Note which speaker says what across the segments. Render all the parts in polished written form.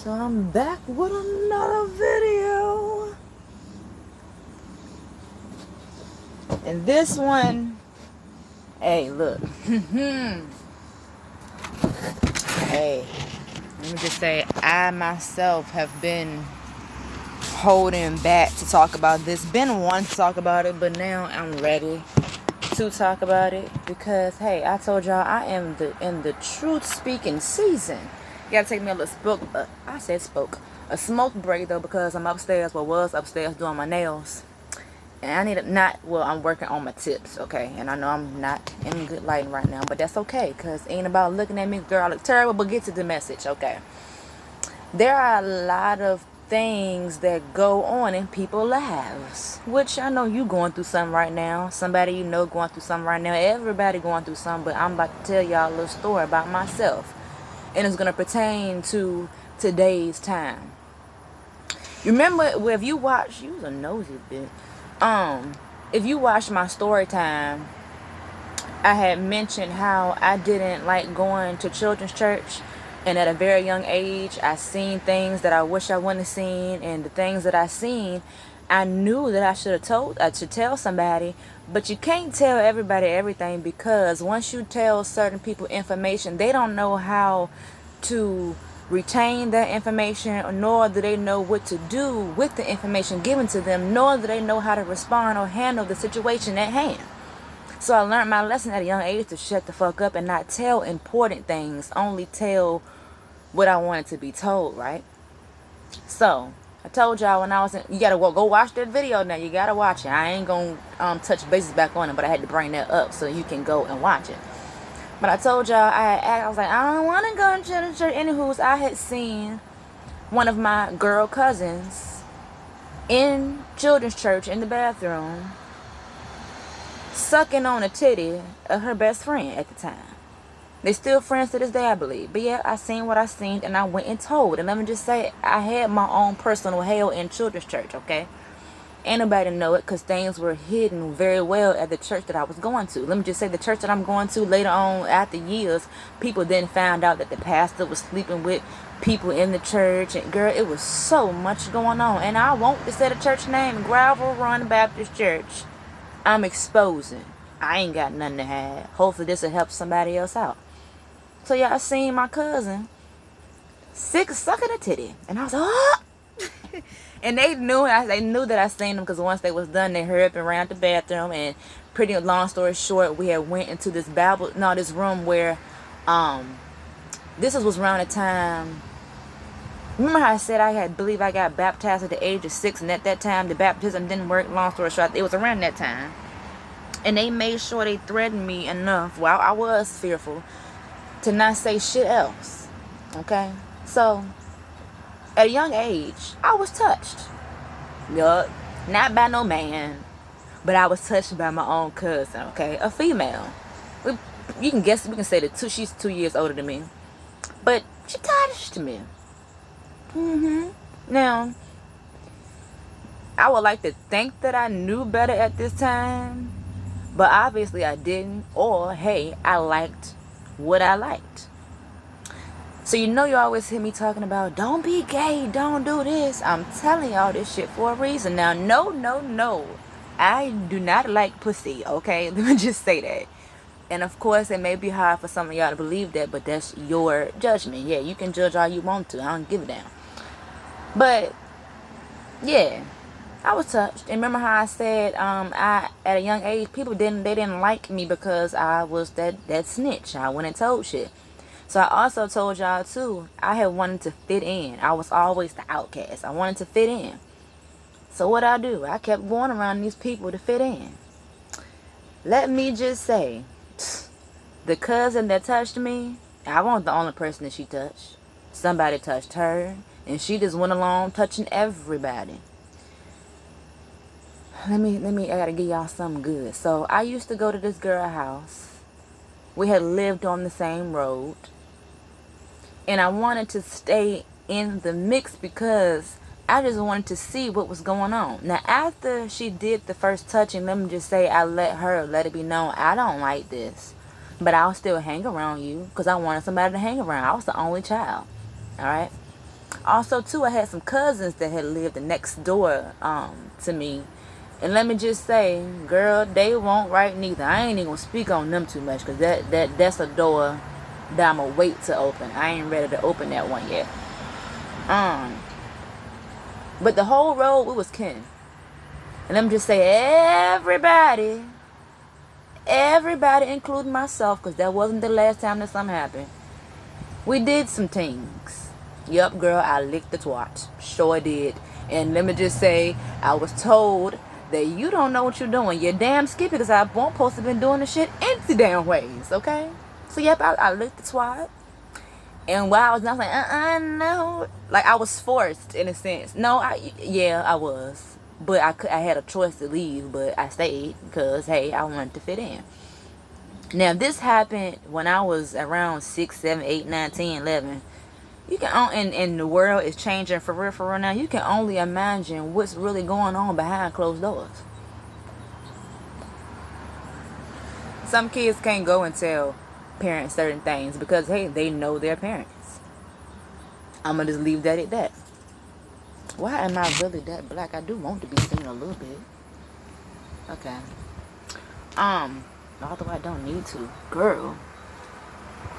Speaker 1: So I'm back with another video. And this one, hey, look. Hey, let me just say, I myself have been holding back to talk about this. Been wanting to talk about it, but now I'm ready to talk about it because, hey, I told y'all I am in the truth speaking season. You gotta take me a little a smoke break though, because I'm upstairs, was upstairs doing my nails. And I need I'm working on my tips, okay? And I know I'm not in good lighting right now, but that's okay, because ain't about looking at me, girl, I look terrible, but get to the message, okay? There are a lot of things that go on in people's lives, which I know you going through something right now. Somebody you know going through something right now. Everybody going through something, but I'm about to tell y'all a little story about myself. And it's going to pertain to today's time. You remember, if you watch, you was a nosy bitch. If you watched my story time, I had mentioned how I didn't like going to children's church, and at a very young age I seen things that I wish I wouldn't have seen, and the things that I seen I knew that I should tell somebody, but you can't tell everybody everything, because once you tell certain people information, they don't know how to retain that information, nor do they know what to do with the information given to them, nor do they know how to respond or handle the situation at hand. So I learned my lesson at a young age to shut the fuck up and not tell important things, only tell what I wanted to be told, right? So I told y'all when I was you gotta go watch that video now. You gotta watch it. I ain't gonna touch bases back on it, but I had to bring that up so you can go and watch it. But I told y'all, I was like, I don't want to go to church. Anywho, I had seen one of my girl cousins in children's church in the bathroom sucking on a titty of her best friend at the time. They still friends to this day, I believe. But yeah, I seen what I seen, and I went and told. And let me just say, I had my own personal hell in children's church, okay? Ain't nobody know it, because things were hidden very well at the church that I was going to. Let me just say, the church that I'm going to later on, after years, people then found out that the pastor was sleeping with people in the church. And girl, it was so much going on. And I won't just say the church name, Gravel Run Baptist Church. I'm exposing. I ain't got nothing to hide. Hopefully this will help somebody else out. So yeah, I seen my cousin sucking a titty. And I was like, oh! And they knew that I seen them, because once they was done, they hurried up and ran to the bathroom. And pretty long story short, we had went into this this room where this was around the time. Remember how I said I got baptized at the age of 6, and at that time the baptism didn't work. Long story short, it was around that time. And they made sure they threatened me enough while I was fearful to not say shit else. Okay? So at a young age, I was touched. Yup. Not by no man, but I was touched by my own cousin, okay? A female. We can say that she's 2 years older than me. But she touched me. Now, I would like to think that I knew better at this time, but obviously I didn't. Or, hey, I liked what I liked. So you always hear me talking about, don't be gay, don't do this. I'm telling y'all this shit for a reason. Now, no. I do not like pussy, okay? Let me just say that. And of course, it may be hard for some of y'all to believe that, but that's your judgment. Yeah, you can judge all you want to. I don't give a damn. But, yeah, I was touched. And remember how I said, at a young age, people didn't like me because I was that snitch. I went and told shit. So I also told y'all too, I had wanted to fit in. I was always the outcast. I wanted to fit in. So what I do? I kept going around these people to fit in. Let me just say, the cousin that touched me, I wasn't the only person that she touched. Somebody touched her, and she just went along touching everybody. I gotta give y'all something good. So I used to go to this girl's house. We had lived on the same road. And I wanted to stay in the mix because I just wanted to see what was going on. Now, after she did the first touching, let me just say I let it be known, I don't like this. But I'll still hang around you because I wanted somebody to hang around. I was the only child. Alright? Also, too, I had some cousins that had lived next door to me. And let me just say, girl, they won't right neither. I ain't even gonna speak on them too much because that's a door that I'm gonna wait to open. I ain't ready to open that one yet. But the whole road, it was kin. And let me just say, everybody, including myself, because that wasn't the last time that something happened. We did some things. Yup, girl, I licked the twat. Sure did. And let me just say, I was told that you don't know what you're doing. You're damn skippy because I won't supposed to been doing the shit empty damn ways, okay? So, yep, I licked the twat. And while I was not like, no. Like, I was forced, in a sense. No, I was. But I had a choice to leave, but I stayed because, hey, I wanted to fit in. Now, this happened when I was around 6, 7, 8, 9, 10, 11. You can, and the world is changing for real now. You can only imagine what's really going on behind closed doors. Some kids can't go and tell parents certain things because, hey, they know their parents. I'm going to just leave that at that. Why am I really that black? I do want to be seen a little bit. Okay. Although I don't need to. Girl.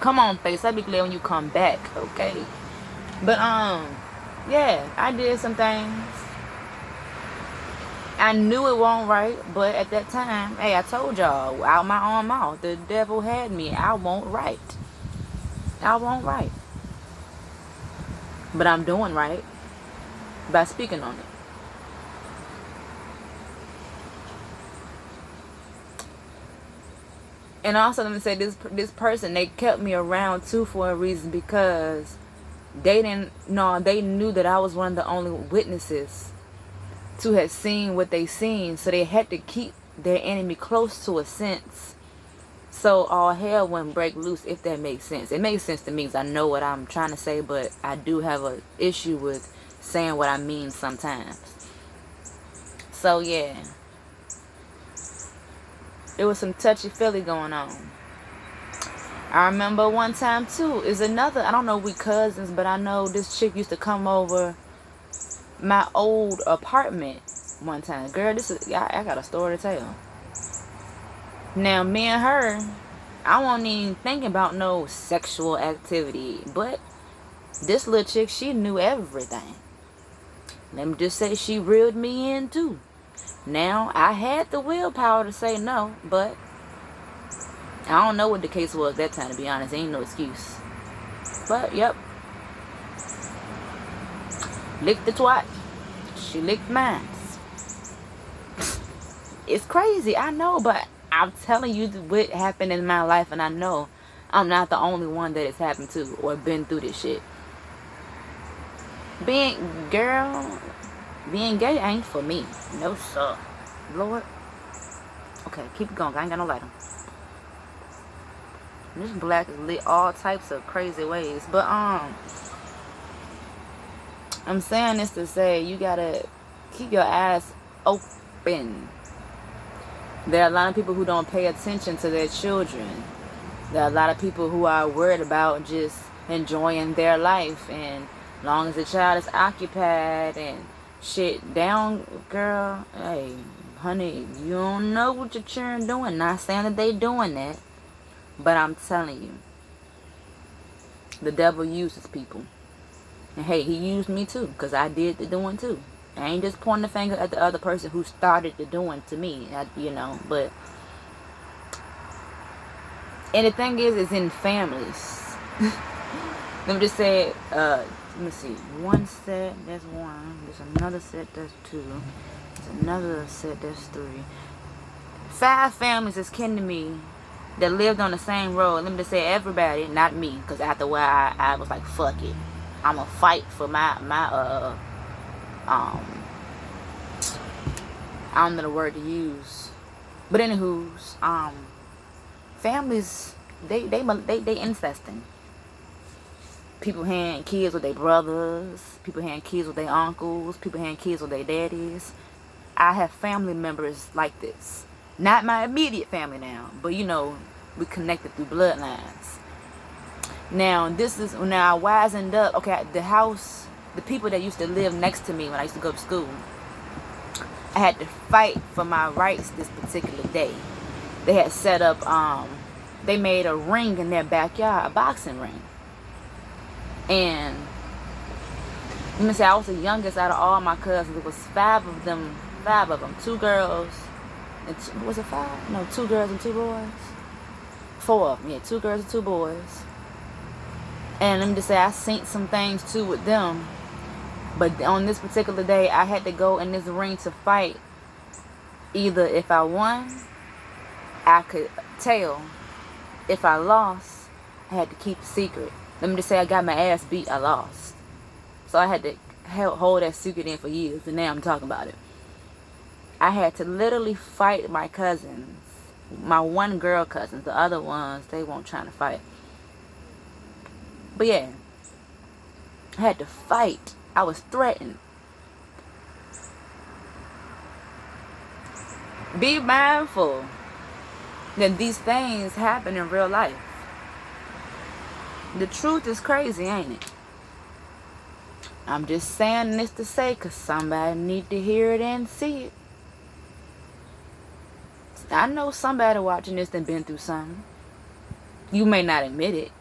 Speaker 1: Come on, face. I'll be glad when you come back, okay? But, yeah, I did some things. I knew it wasn't right, but at that time, hey, I told y'all, out my own mouth, the devil had me. I won't right. I won't right. But I'm doing right by speaking on it. And also, let me say, this person, they kept me around too for a reason because they knew that I was one of the only witnesses to have seen what they seen, so they had to keep their enemy close to a sense, so all hell wouldn't break loose, if that makes sense. It makes sense to me because I know what I'm trying to say, but I do have an issue with saying what I mean sometimes. So yeah, it was some touchy-feely going on. I remember one time too, is another, I don't know if we cousins, but I know this chick used to come over my old apartment one time. Girl, I got a story to tell. Now, me and her, I wasn't even thinking about no sexual activity, but this little chick, she knew everything. Let me just say, she reeled me in too. Now, I had the willpower to say no, but I don't know what the case was that time, to be honest. Ain't no excuse. But, yep. Licked the twat. She licked mine. It's crazy, I know, but I'm telling you what happened in my life, and I know I'm not the only one that it's happened to or been through this shit. Being gay ain't for me. No, sir. Lord. Okay, keep going. I ain't got no lighter. This black is lit all types of crazy ways. But, I'm saying this to say you gotta keep your eyes open. There are a lot of people who don't pay attention to their children. There are a lot of people who are worried about just enjoying their life, and as long as the child is occupied and shit down, girl, hey, honey, you don't know what your children doing. Not saying that they doing that, but I'm telling you, the devil uses people. And hey, he used me too, because I did the doing too. I ain't just pointing the finger at the other person who started the doing to me, but. And the thing is, it's in families. Let me just say, let me see. One set, that's one. There's another set, that's two. There's another set, that's three. 5 families is kin to me that lived on the same road. Let me just say everybody, not me, because after a while I was like, fuck it. I'm gonna fight for my I don't know the word to use, but anywho's, families, they incesting. People having kids with their brothers, people having kids with their uncles, people having kids with their daddies. I have family members like this. Not my immediate family now, but we connected through bloodlines. Now, I wisened up. Okay, the house the people that used to live next to me when I used to go to school, I had to fight for my rights this particular day. They had set up, they made a ring in their backyard, a boxing ring. And let me say, I was the youngest out of all my cousins. It was five of them, 2 girls, and was it 5? No, 2 girls and 2 boys. 4 of them, yeah, 2 girls and 2 boys. And let me just say, I seen some things too with them. But on this particular day, I had to go in this ring to fight. Either if I won, I could tell. If I lost, I had to keep a secret. Let me just say, I got my ass beat, I lost. So I had to hold that secret in for years, and now I'm talking about it. I had to literally fight my cousins. My one girl cousins. The other ones, they weren't trying to fight. But yeah, I had to fight. I was threatened. Be mindful that these things happen in real life. The truth is crazy, ain't it? I'm just saying this to say, because somebody need to hear it and see it. I know somebody watching this and been through something. You may not admit it,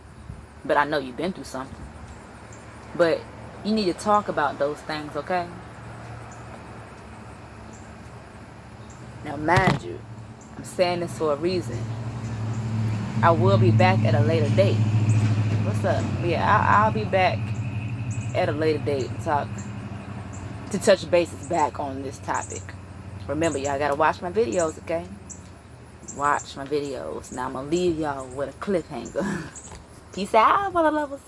Speaker 1: but I know you've been through something. But you need to talk about those things, okay? Now, mind you, I'm saying this for a reason. I will be back at a later date. What's up? Yeah, I'll be back at a later date to touch bases back on this topic. Remember, y'all gotta watch my videos, okay? Watch my videos. Now I'm gonna leave y'all with a cliffhanger. Peace out, mother lovers.